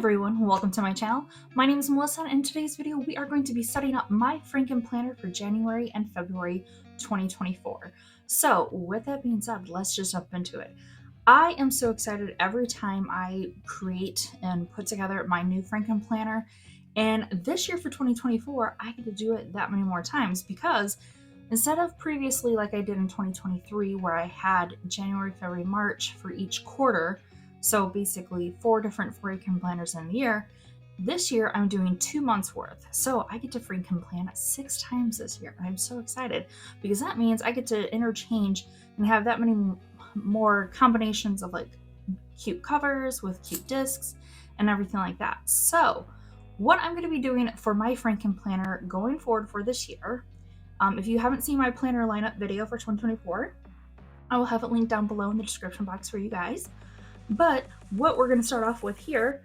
everyone, welcome to my channel. My name is Melissa, and in today's video we are going to be setting up my Frankenplanner for January and February 2024. So with that being said, let's just jump into it. I am so excited every time I create and put together my new Frankenplanner, and this year for 2024 I get to do it that many more times because instead of previously like I did in 2023 where I had January, February, March for each quarter, so basically 4 different Frankenplanners in the year, this year I'm doing 2 months worth. So I get to Frankenplan 6 times this year. I'm so excited because that means I get to interchange and have that many more combinations of like cute covers with cute discs and everything like that. So what I'm going to be doing for my Frankenplanner going forward for this year, if you haven't seen my planner lineup video for 2024, I will have it linked down below in the description box for you guys. But what we're going to start off with here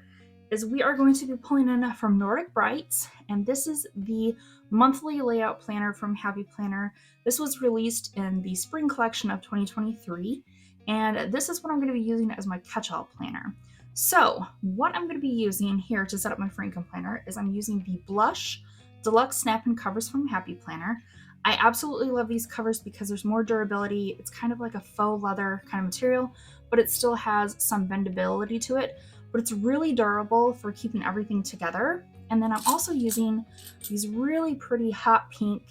is we are going to be pulling in from Nordic Brights, and this is the monthly layout planner from Happy Planner. This was released in the spring collection of 2023, and this is what I'm going to be using as my catch-all planner. So what I'm going to be using here to set up my Frankenplanner is I'm using the Blush Deluxe Snap-in covers from Happy Planner. I absolutely love these covers because there's more durability. It's kind of like a faux leather kind of material, but it still has some bendability to it, but it's really durable for keeping everything together. And then I'm also using these really pretty hot pink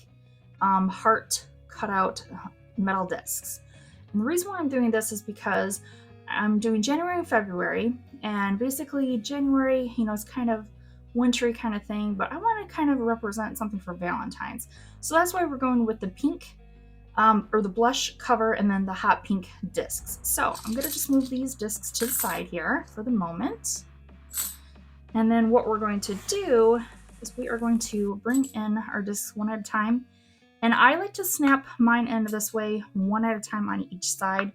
heart cutout metal discs. And the reason why I'm doing this is because I'm doing January and February, and basically January, you know, it's kind of wintry kind of thing, but I want to kind of represent something for Valentine's. So that's why we're going with the pink or the blush cover and then the hot pink discs. So I'm going to just move these discs to the side here for the moment. And then what we're going to do is we are going to bring in our discs one at a time. And I like to snap mine in this way, one at a time on each side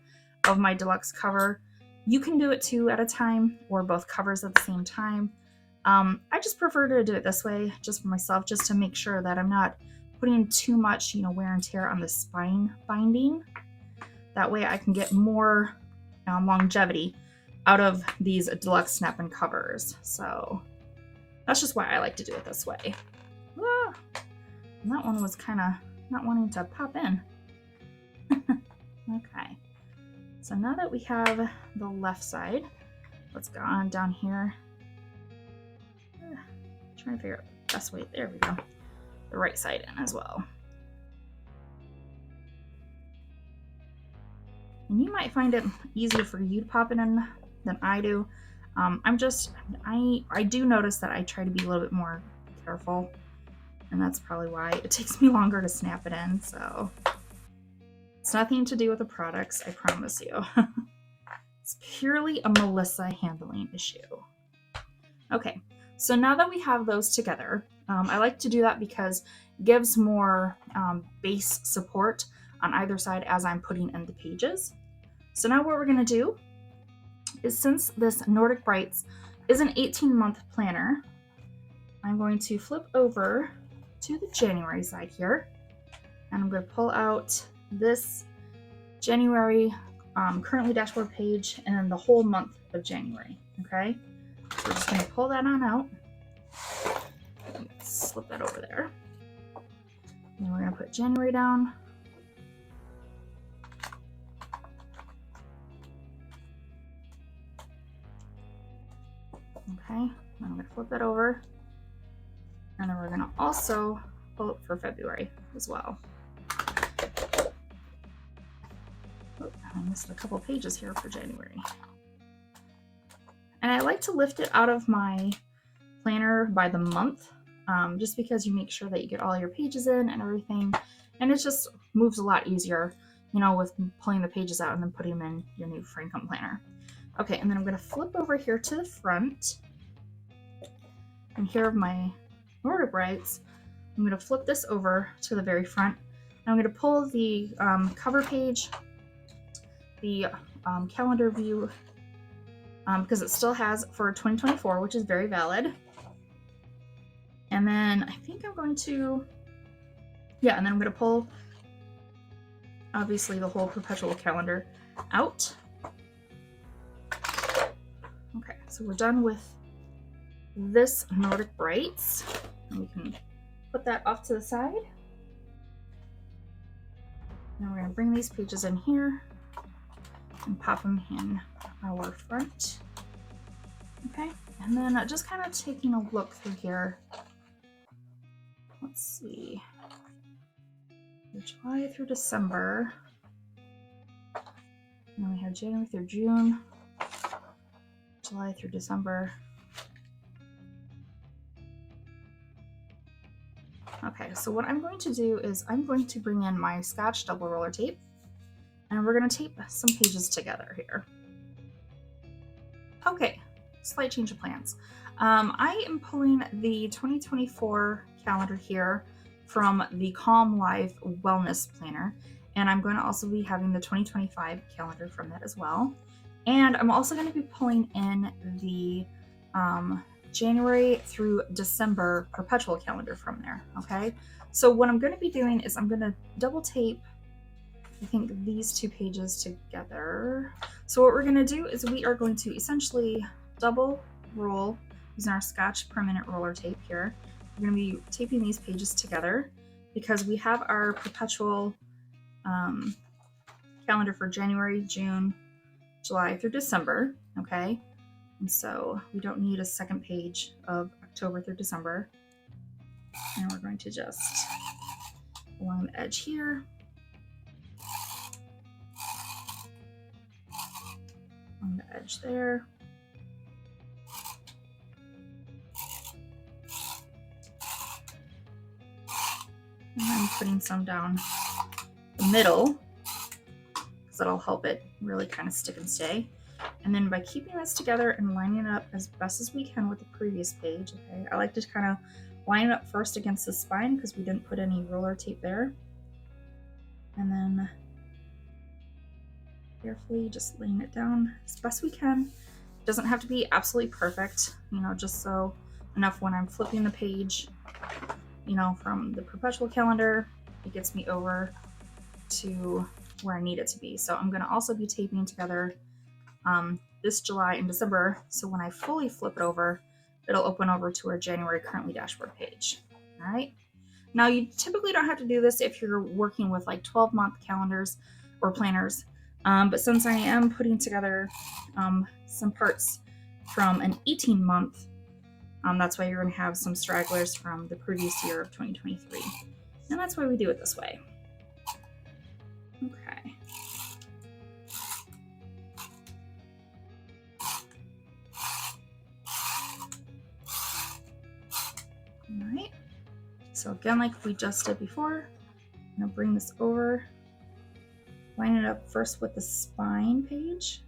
of my deluxe cover. You can do it 2 at a time or both covers at the same time. I just prefer to do it this way just for myself, just to make sure that I'm not putting too much, wear and tear on the spine binding. That way I can get more longevity out of these deluxe snap-in covers. So that's just why I like to do it this way. Ah, and that one was kind of not wanting to pop in. Okay, so now that we have the left side, let's go on down here. Trying to figure out the best way. There we go. The right side in as well. And you might find it easier for you to pop it in than I do. I do notice that I try to be a little bit more careful, and that's probably why it takes me longer to snap it in. So it's nothing to do with the products, I promise you. It's purely a Melissa handling issue. Okay. So now that we have those together, I like to do that because it gives more base support on either side as I'm putting in the pages. So now what we're going to do is, since this Nordic Brights is an 18-month planner, I'm going to flip over to the January side here, and I'm going to pull out this January currently dashboard page and then the whole month of January. Okay. So we're just going to pull that on out. Slip that over there. And we're going to put January down. Okay, I'm going to flip that over. And then we're going to also pull it for February as well. Oh, I missed a couple pages here for January. And I like to lift it out of my planner by the month, just because you make sure that you get all your pages in and everything. And it just moves a lot easier, with pulling the pages out and then putting them in your new Frankenplanner. Okay, and then I'm going to flip over here to the front. And here are my Nordic Brights. I'm going to flip this over to the very front. And I'm going to pull the cover page, the calendar view, because it still has for 2024, which is very valid. And then I think I'm going to, and then I'm going to pull, obviously, the whole perpetual calendar out. Okay, so we're done with this Nordic Brights. And we can put that off to the side. Now we're going to bring these pages in here and pop them in our front. Okay, and then just kind of taking a look through here. Let's see. July through December. And then we have January through June, July through December. Okay, so what I'm going to do is I'm going to bring in my Scotch double roller tape, and we're going to tape some pages together here. Okay, slight change of plans. I am pulling the 2024 calendar here from the Calm Life Wellness Planner, and I'm going to also be having the 2025 calendar from that as well. And I'm also going to be pulling in the January through December perpetual calendar from there. Okay, so what I'm going to be doing is I'm going to double tape, I think, these two pages together. So what we're going to do is we are going to essentially double roll using our Scotch permanent roller tape here. We're going to be taping these pages together because we have our perpetual calendar for January, June, July through December. Okay, and so we don't need a second page of October through December. And we're going to just along the edge here, on the edge there. And I'm putting some down the middle because that'll help it really kind of stick and stay. And then by keeping this together and lining it up as best as we can with the previous page, okay, I like to kind of line it up first against the spine because we didn't put any roller tape there. And then carefully just laying it down as best we can. It doesn't have to be absolutely perfect, you know, just so enough when I'm flipping the page, you know, from the perpetual calendar, it gets me over to where I need it to be. So I'm going to also be taping together this July and December, so when I fully flip it over, it'll open over to our January currently dashboard page. All right. Now you typically don't have to do this if you're working with like 12-month calendars or planners, but since I am putting together some parts from an 18-month, that's why you're going to have some stragglers from the previous year of 2023, and that's why we do it this way. Okay. All right. So again, like we just did before, I'm going to bring this over, line it up first with the spine page,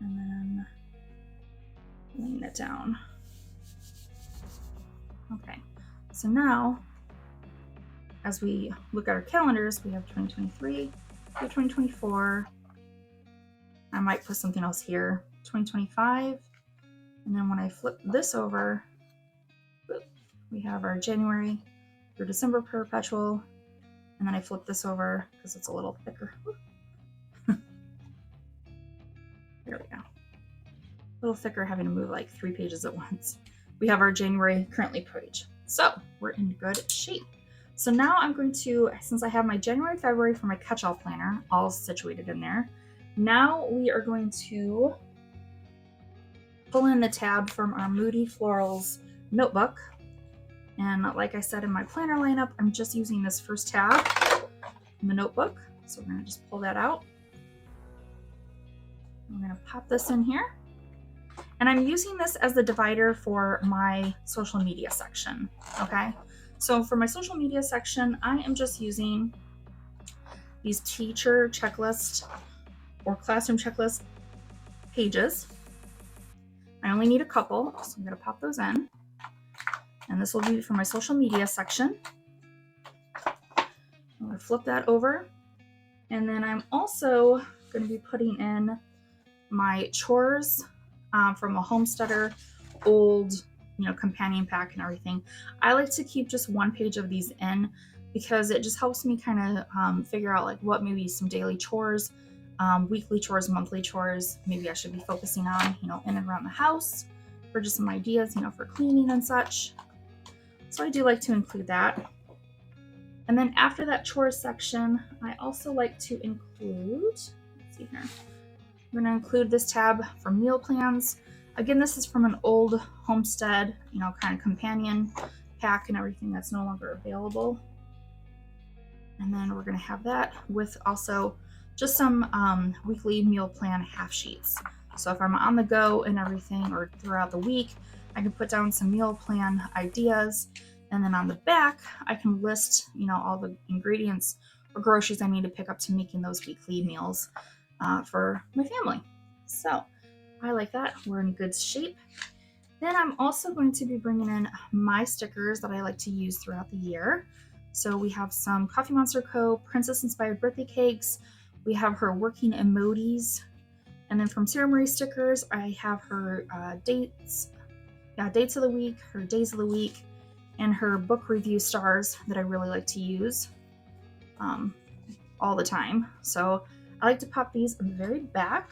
and then laying it down. Okay, so now as we look at our calendars, we have 2023, we have 2024. I might put something else here, 2025. And then when I flip this over, we have our January through December perpetual. And then I flip this over because it's a little thicker. There we go. A little thicker, having to move like 3 pages at once. We have our January currently page. So we're in good shape. So now I'm going to, since I have my January, February for my catch-all planner all situated in there, now we are going to pull in the tab from our Moody Florals notebook. And like I said in my planner lineup, I'm just using this first tab in the notebook. So we're going to just pull that out. I'm going to pop this in here. And I'm using this as the divider for my social media section. Okay. So for my social media section, I am just using these teacher checklist or classroom checklist pages. I only need a couple, so I'm going to pop those in. And this will be for my social media section. I'm going to flip that over. And then I'm also going to be putting in my chores from a homesteader old, companion pack and everything. I like to keep just one page of these in because it just helps me kind of figure out like what maybe some daily chores weekly chores, monthly chores, maybe I should be focusing on, you know, in and around the house, for just some ideas, you know, for cleaning and such. So I do like to include that. And then after that chores section, I also like to include, let's see here, I'm going to include this tab for meal plans. Again, this is from an old homestead, you know, kind of companion pack and everything that's no longer available. And then we're going to have that with also just some weekly meal plan half sheets. So if I'm on the go and everything, or throughout the week, I can put down some meal plan ideas. And then on the back, I can list, you know, all the ingredients or groceries I need to pick up to making those weekly meals for my family. So I like that. We're in good shape. Then I'm also going to be bringing in my stickers that I like to use throughout the year. So we have some Coffee Monster Co. Princess Inspired Birthday Cakes. We have her working emojis. And then from Sarah Marie Stickers, I have her dates of the week, her days of the week, and her book review stars that I really like to use all the time. So I like to pop these in the very back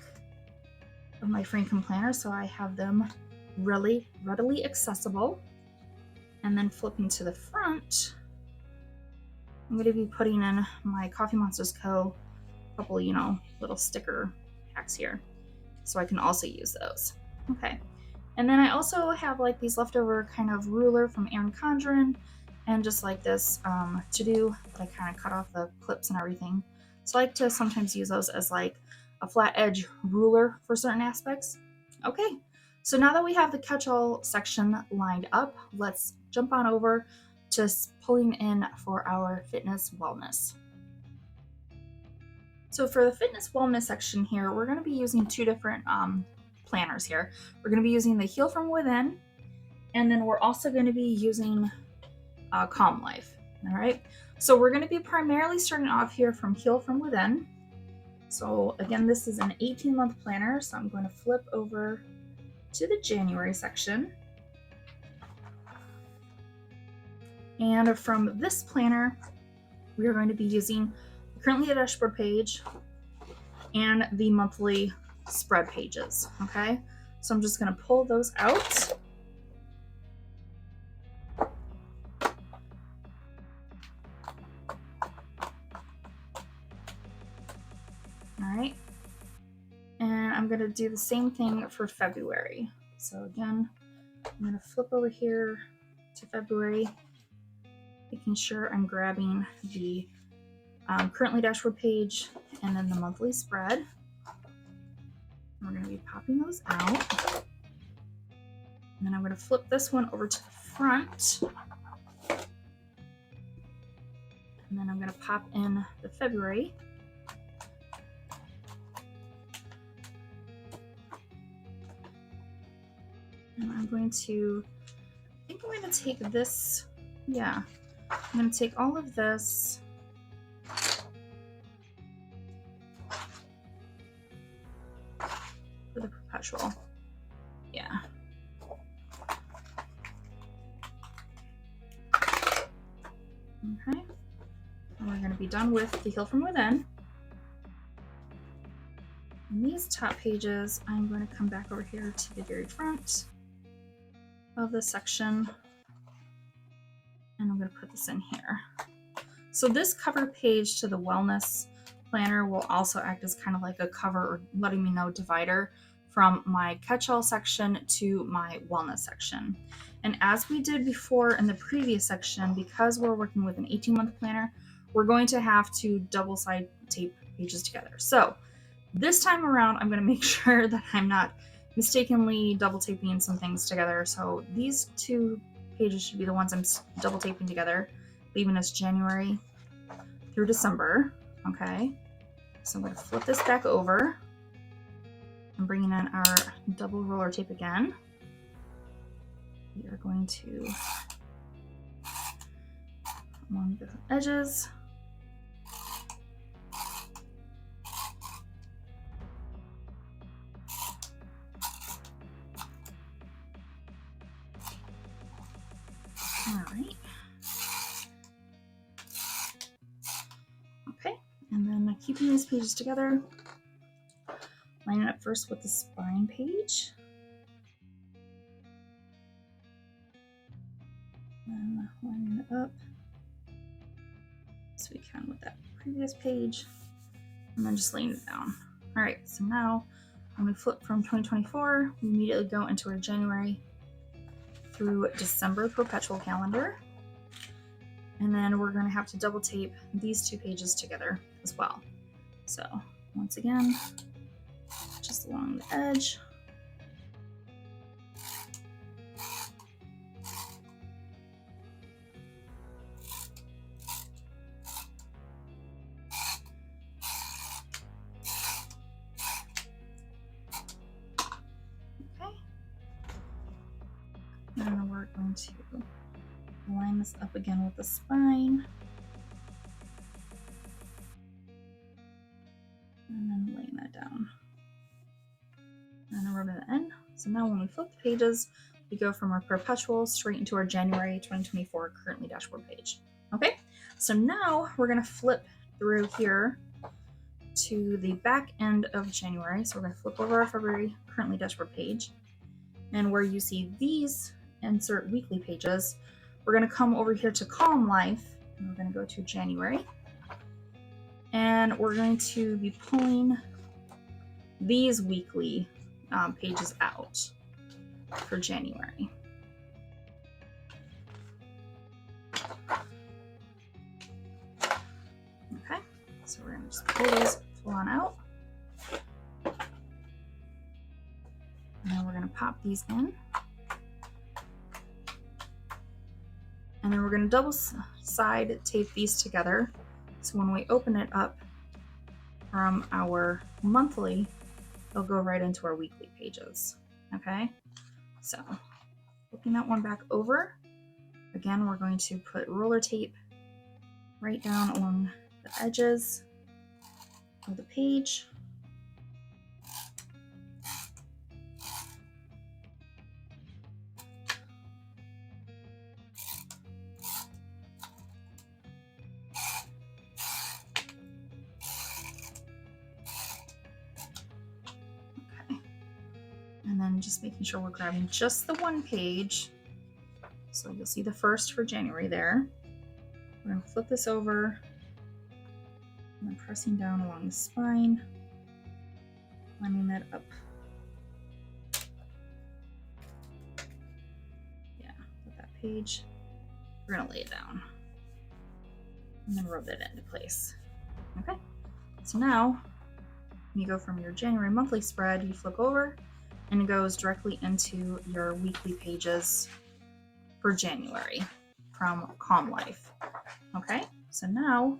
of my Frankenplanner so I have them really readily accessible. And then flipping to the front, I'm going to be putting in my Coffee Monsters Co. couple, you know, little sticker packs here, so I can also use those. Okay. And then I also have like these leftover kind of ruler from Erin Condren, and just like this to-do that I kind of cut off the clips and everything. So I like to sometimes use those as like a flat edge ruler for certain aspects. Okay, so now that we have the catch-all section lined up, let's jump on over to pulling in for our fitness wellness. So for the fitness wellness section here, we're going to be using two different planners here. We're going to be using the Heal From Within, and then we're also going to be using Calm Life. All right, so we're going to be primarily starting off here from Heal From Within. So again, this is an 18-month planner, so I'm going to flip over to the January section. And from this planner, we are going to be using currently a dashboard page and the monthly spread pages. Okay, so I'm just going to pull those out. All right, and I'm going to do the same thing for February. So again, I'm going to flip over here to February, making sure I'm grabbing the currently dashboard page and then the monthly spread. We're going to be popping those out. And then I'm going to flip this one over to the front. And then I'm going to pop in the February. And I'm going to, I think I'm going to take this, yeah, I'm going to take all of this for the perpetual. Yeah. Okay. And we're going to be done with the Heal From Within. And these top pages, I'm going to come back over here to the very front of the section, and I'm going to put this in here. So this cover page to the wellness planner will also act as kind of like a cover, or letting me know divider, from my catch-all section to my wellness section. And as we did before in the previous section, because we're working with an 18-month planner, we're going to have to double side tape pages together. So this time around, I'm going to make sure that I'm not mistakenly double taping some things together. So these two pages should be the ones I'm double taping together, leaving us January through December. Okay, so I'm going to flip this back over and bringing in our double roller tape again. We are going to along the edges. All right. Okay, and then keeping these pages together, line it up first with the spine page. And line it up as we can with that previous page. And then just laying it down. All right, so now when we flip from 2024, we immediately go into our January through December perpetual calendar. And then we're going to have to double tape these two pages together as well. So once again, just along the edge. Okay. Then we're going to line this up again with the spine. And then laying that down. And then rubbing it in. So now when we flip the pages, we go from our perpetual straight into our January 2024 currently dashboard page. Okay, so now we're going to flip through here to the back end of January. So we're going to flip over our February currently dashboard page. And where you see these insert weekly pages, we're going to come over here to column life, and we're going to go to January. And we're going to be pulling these weekly pages out for January. Okay, so we're going to just pull those full on out. And then we're going to pop these in. And then we're going to double side tape these together. So when we open it up from our monthly, it'll go right into our weekly pages. Okay, so flipping that one back over. Again, we're going to put roller tape right down along the edges of the page. And then just making sure we're grabbing just the one page. So you'll see the first for January there. We're going to flip this over and then pressing down along the spine, lining that up. Yeah, with that page. We're going to lay it down and then rub it into place. Okay, so now when you go from your January monthly spread, you flip over and it goes directly into your weekly pages for January from Calm Life. Okay, so now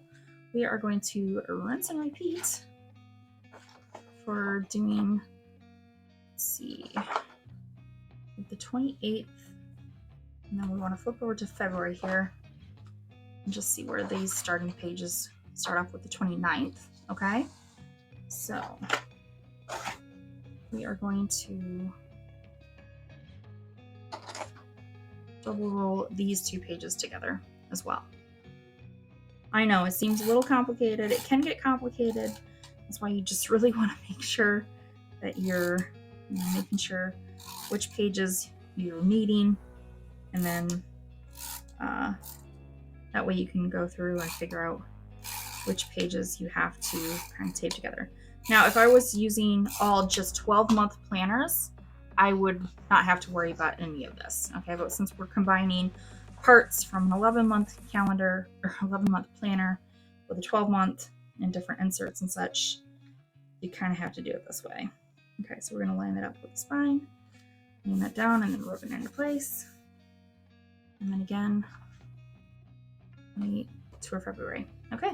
we are going to rinse and repeat for doing, let's see, the 28th, and then we want to flip over to February here and just see where these starting pages start off with the 29th. Okay, so we are going to double roll these two pages together as well. I know it seems a little complicated. It can get complicated. That's why you just really want to make sure that you're making sure which pages you're needing, and then that way you can go through and figure out which pages you have to kind of tape together. Now, if I was using all just 12-month planners, I would not have to worry about any of this. Okay, but since we're combining parts from an 11-month calendar or 11-month planner with a 12-month and different inserts and such, you kind of have to do it this way. Okay, so we're going to line that up with the spine, laying that down, and then rub it into place. And then again, to our February. Okay,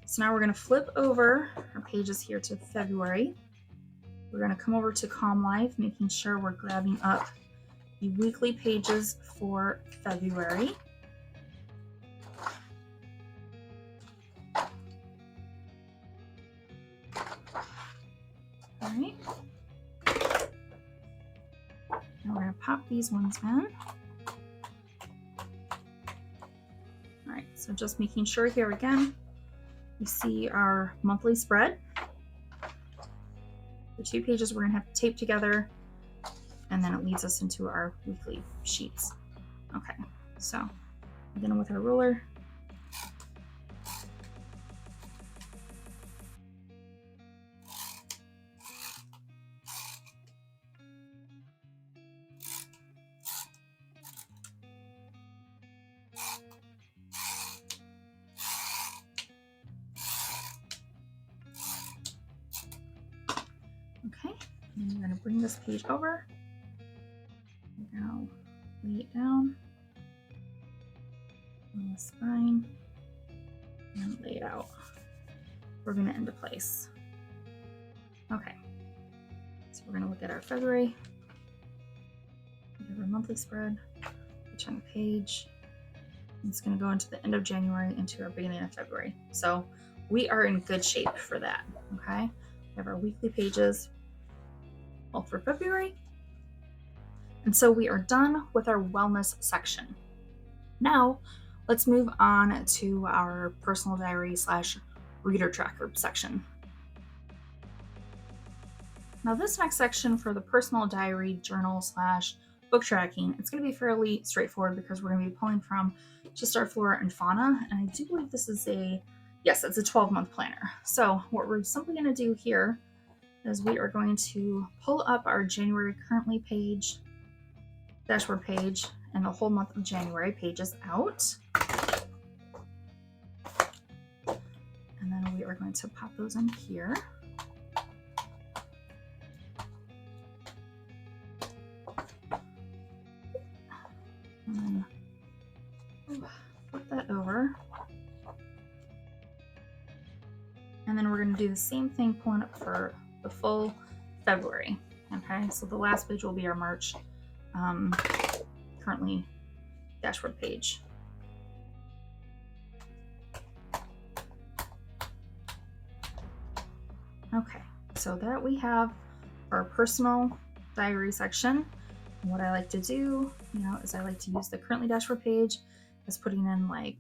so now we're going to flip over our pages here to February. We're going to come over to Calm Life, making sure we're grabbing up the weekly pages for February. All right. Now we're going to pop these ones in. All right, so just making sure here again, we see our monthly spread. the 2 pages we're gonna have to tape together, and then it leads us into our weekly sheets. Okay, so beginning with our ruler. Okay, and you're going to bring this page over. You're going to lay it down on the spine and lay it out. We're going to end to place. Okay, so we're going to look at our February. We have our monthly spread, which on the page. It's going to go into the end of January into our beginning of February. So we are in good shape for that. Okay, we have our weekly pages all for February. And so we are done with our wellness section. Now let's move on to our personal diary / reader tracker section. Now this next section for the personal diary journal / book tracking, it's going to be fairly straightforward because we're going to be pulling from just our flora and fauna. And I do believe this is it's a 12-month planner. So what we're simply going to do here is we are going to pull up our January currently page, dashboard page, and the whole month of January pages out. And then we are going to pop those in here. And then flip that over. And then we're going to do the same thing pulling up for the full February. Okay, so the last page will be our March currently dashboard page. Okay, so that we have our personal diary section. What I like to do, is I like to use the currently dashboard page as putting in like,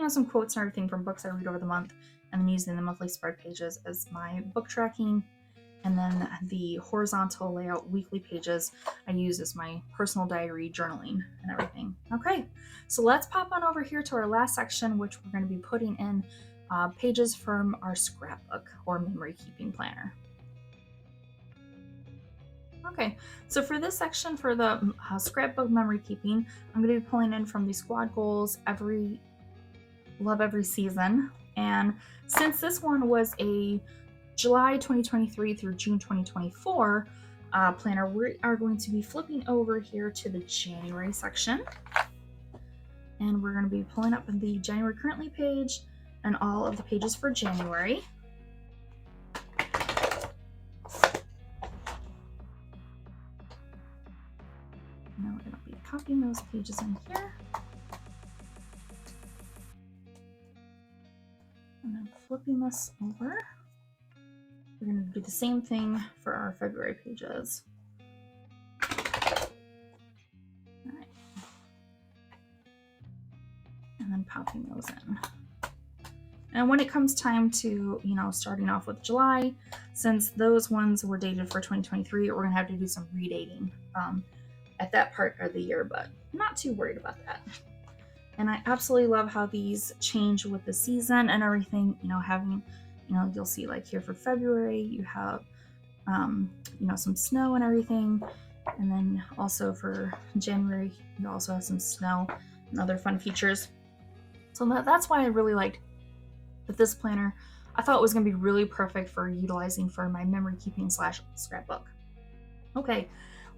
some quotes and everything from books I read over the month, and then using the monthly spread pages as my book tracking. And then the horizontal layout weekly pages I use as my personal diary journaling and everything. Okay, so let's pop on over here to our last section, which we're going to be putting in pages from our scrapbook or memory keeping planner. Okay, so for this section for the scrapbook memory keeping, I'm going to be pulling in from the squad goals love every season. And since this one was a July 2023 through June 2024 planner, we are going to be flipping over here to the January section. And we're going to be pulling up the January currently page and all of the pages for January. Now we're going to be copying those pages in here. And then flipping this over. We're going to do the same thing for our February pages. All right. And then popping those in. And when it comes time to, starting off with July, since those ones were dated for 2023, we're going to have to do some redating at that part of the year, but not too worried about that. And I absolutely love how these change with the season and everything, having, you'll see like here for February, you have, some snow and everything. And then also for January, you also have some snow and other fun features. So that's why I really liked that this planner. I thought it was going to be really perfect for utilizing for my memory keeping / scrapbook. Okay,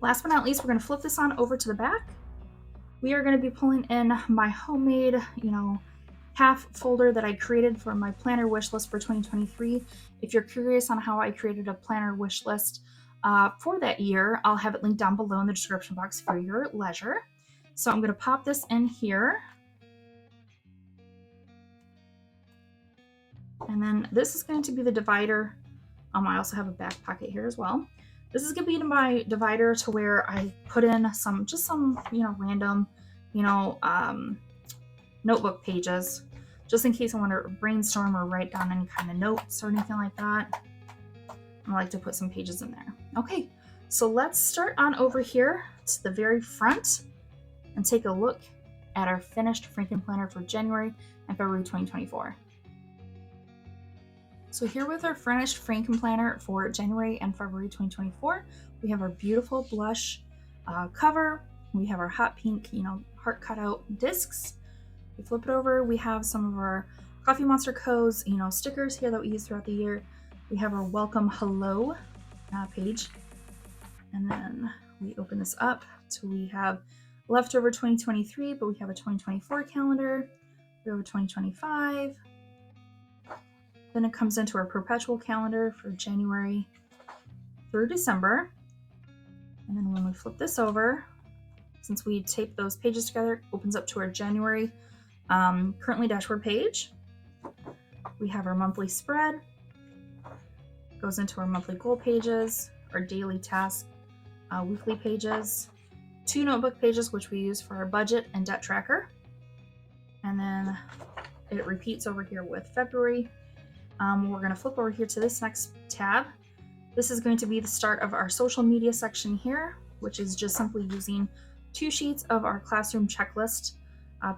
last but not least, we're going to flip this on over to the back. We are going to be pulling in my homemade, half folder that I created for my planner wish list for 2023. If you're curious on how I created a planner wish list for that year, I'll have it linked down below in the description box for your leisure. So I'm going to pop this in here. And then this is going to be the divider. I also have a back pocket here as well. This is going to be my divider to where I put in some random, notebook pages, just in case I want to brainstorm or write down any kind of notes or anything like that. I like to put some pages in there. Okay, so let's start on over here to the very front and take a look at our finished Frankenplanner for January and February 2024. So here with our finished Frankenplanner for January and February 2024, we have our beautiful blush cover. We have our hot pink, heart cutout discs. We flip it over. We have some of our Coffee Monster Co's, stickers here that we use throughout the year. We have our welcome hello page. And then we open this up so we have leftover 2023, but we have a 2024 calendar. We have a 2025. Then it comes into our perpetual calendar for January through December. And then when we flip this over, since we tape those pages together, it opens up to our January currently dashboard page. We have our monthly spread, goes into our monthly goal pages, our daily task, weekly pages, 2 notebook pages, which we use for our budget and debt tracker. And then it repeats over here with February. We're going to flip over here to this next tab. This is going to be the start of our social media section here, which is just simply using 2 sheets of our classroom checklist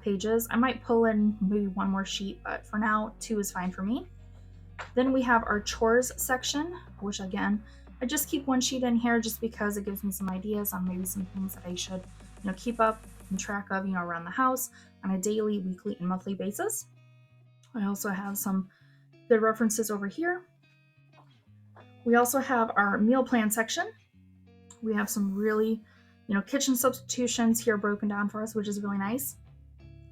pages. I might pull in maybe 1 more sheet, but for now 2 is fine for me. Then we have our chores section, which again, I just keep 1 sheet in here just because it gives me some ideas on maybe some things that I should keep up and track of around the house on a daily, weekly, and monthly basis. I also have some good references over here. We also have our meal plan section. We have some really, kitchen substitutions here broken down for us, which is really nice.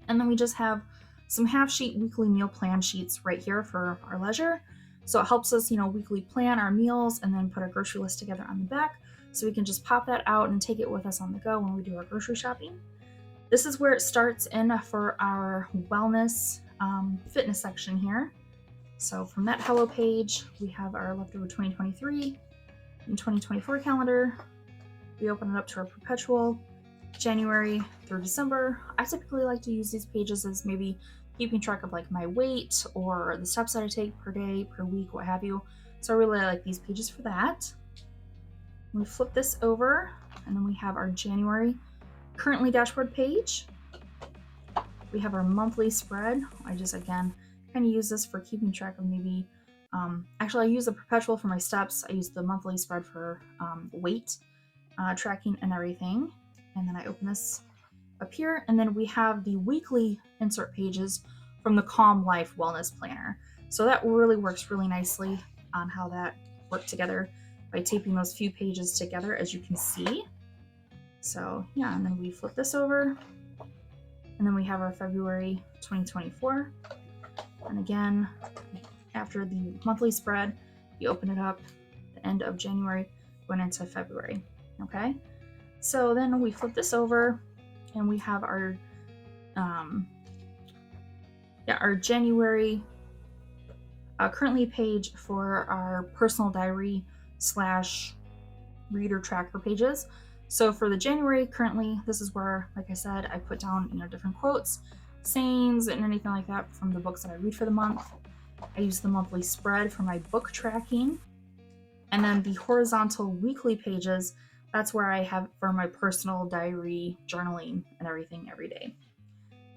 And then we just have some half sheet weekly meal plan sheets right here for our leisure. So it helps us, weekly plan our meals and then put our grocery list together on the back. So we can just pop that out and take it with us on the go when we do our grocery shopping. This is where it starts in for our wellness fitness section here. So from that hello page, we have our leftover 2023 and 2024 calendar. We open it up to our perpetual January through December. I typically like to use these pages as maybe keeping track of like my weight or the steps that I take per day, per week, what have you. So I really like these pages for that. We flip this over and then we have our January currently dashboard page. We have our monthly spread. I just, again, kind of use this for keeping track of maybe, actually I use the perpetual for my steps. I use the monthly spread for weight tracking and everything. And then I open this up here, and then we have the weekly insert pages from the Calm Life Wellness Planner. So that really works really nicely on how that worked together by taping those few pages together, as you can see. So yeah, and then we flip this over, and then we have our February 2024. And again, after the monthly spread, you open it up the end of January going into February. Okay, so then we flip this over and we have our our January currently page for our personal diary / reader tracker pages. So for the January currently, this is where, like I said, I put down different quotes, sayings, and anything like that from the books that I read for the month. I use the monthly spread for my book tracking, and then the horizontal weekly pages, that's where I have for my personal diary, journaling, and everything every day.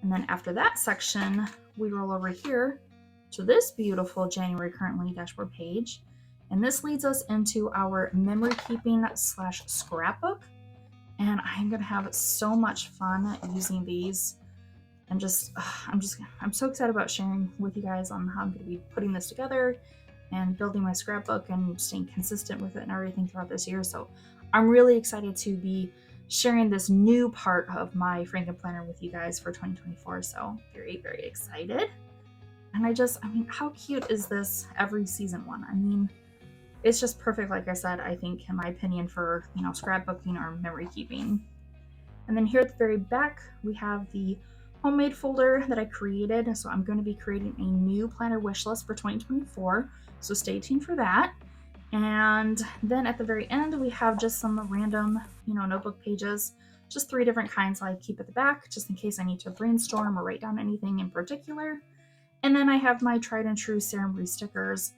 And then after that section, we roll over here to this beautiful January currently dashboard page. And this leads us into our memory keeping / scrapbook. And I'm going to have so much fun using these. I'm so excited about sharing with you guys on how I'm going to be putting this together and building my scrapbook and staying consistent with it and everything throughout this year. So I'm really excited to be sharing this new part of my Frankenplanner with you guys for 2024. So very, very excited. And how cute is this every season one? It's just perfect, like I said, I think, in my opinion, for, scrapbooking or memory keeping. And then here at the very back, we have the homemade folder that I created. So I'm going to be creating a new planner wish list for 2024. So stay tuned for that. And then at the very end, we have just some random, notebook pages, just 3 different kinds I keep at the back, just in case I need to brainstorm or write down anything in particular. And then I have my tried and true ceremony stickers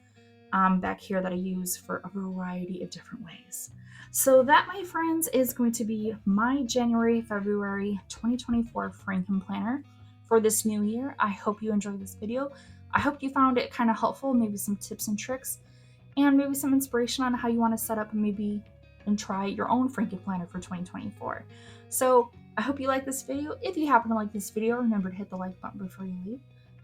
back here that I use for a variety of different ways. So that, my friends, is going to be my January, February 2024 Frankenplanner for this new year. I hope you enjoyed this video. I hope you found it kind of helpful, maybe some tips and tricks, and maybe some inspiration on how you want to set up and try your own Frankenplanner for 2024. So I hope you like this video. If you happen to like this video, remember to hit the like button before you leave.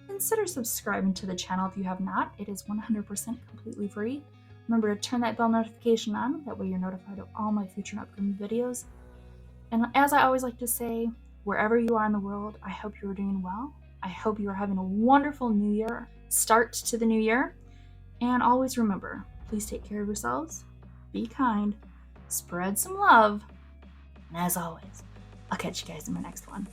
Consider subscribing to the channel if you have not. It is 100% completely free. Remember to turn that bell notification on, that way you're notified of all my future and upcoming videos. And as I always like to say, wherever you are in the world, I hope you are doing well. I hope you are having a wonderful new year, start to the new year. And always remember, please take care of yourselves, be kind, spread some love, and as always, I'll catch you guys in my next one.